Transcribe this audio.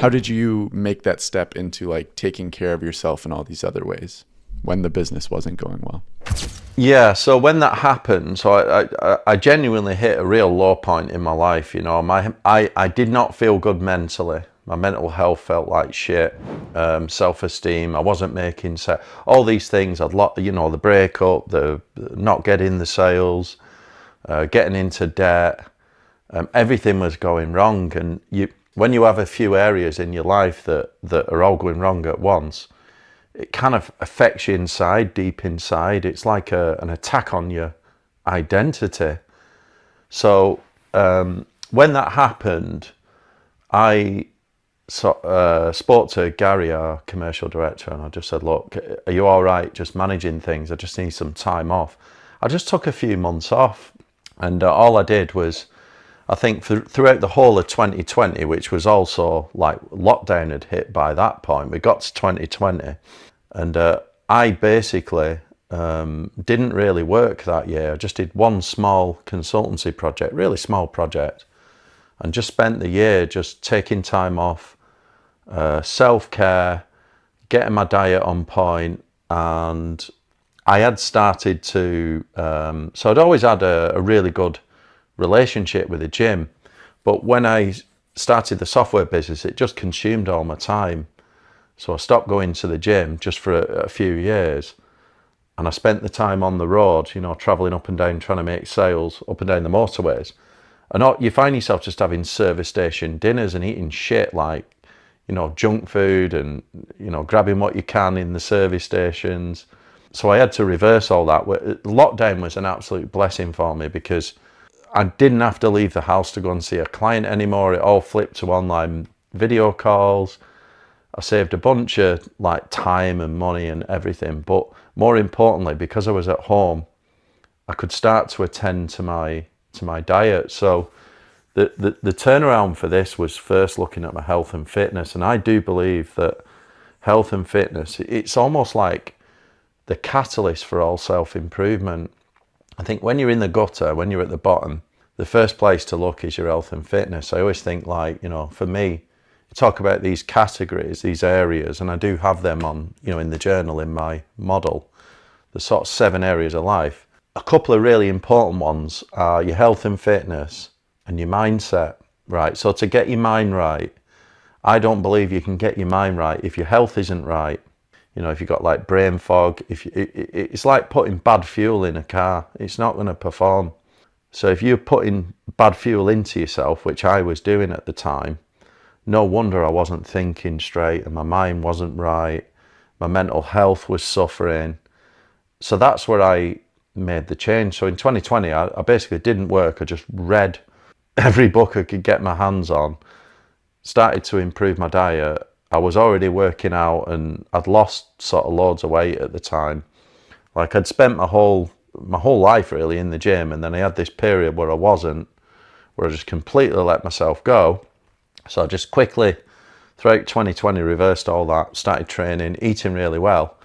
How did you make that step into like taking care of yourself in all these other ways when the business wasn't going well? Yeah, so when that happened, so I genuinely hit a real low point in my life. You know, I did not feel good mentally. My mental health felt like shit. Self-esteem, I wasn't making all these things. You know, the breakup, the not getting the sales, getting into debt. Everything was going wrong, and when you have a few areas in your life that are all going wrong at once, it kind of affects you inside, deep inside. It's like an attack on your identity. So when that happened, I spoke to Gary, our commercial director, and I just said, look, are you all right just managing things? I just need some time off. I just took a few months off, and all I did was, I think throughout the whole of 2020, which was also like lockdown had hit by that point, we got to 2020, and I basically didn't really work that year. I just did one small consultancy project, really small project, and just spent the year just taking time off, self-care, getting my diet on point, and I had started to, so I'd always had a really good relationship with the gym, but when I started the software business, it just consumed all my time. So I stopped going to the gym just for a few years, and I spent the time on the road, you know, traveling up and down, trying to make sales up and down the motorways. And you find yourself just having service station dinners and eating shit like, you know, junk food, and, you know, grabbing what you can in the service stations. So I had to reverse all that. Lockdown was an absolute blessing for me because I didn't have to leave the house to go and see a client anymore. It all flipped to online video calls. I saved a bunch of like time and money and everything. But more importantly, because I was at home, I could start to attend to my diet. So the turnaround for this was first looking at my health and fitness. And I do believe that health and fitness, it's almost like the catalyst for all self-improvement. I think when you're in the gutter, when you're at the bottom, the first place to look is your health and fitness. I always think, like, you know, for me, you talk about these categories, these areas, and I do have them on, you know, in the journal, in my model, the sort of 7 areas of life. A couple of really important ones are your health and fitness and your mindset, right? So to get your mind right, I don't believe you can get your mind right if your health isn't right. You know, if you've got like brain fog, it's like putting bad fuel in a car. It's not going to perform. So if you're putting bad fuel into yourself, which I was doing at the time, no wonder I wasn't thinking straight and my mind wasn't right. My mental health was suffering. So that's where I made the change. So in 2020, I basically didn't work. I just read every book I could get my hands on, started to improve my diet. I was already working out and I'd lost sort of loads of weight at the time. Like I'd spent my whole life really in the gym, and then I had this period where I wasn't, where I just completely let myself go. So I just quickly, throughout 2020, reversed all that, started training, eating really well.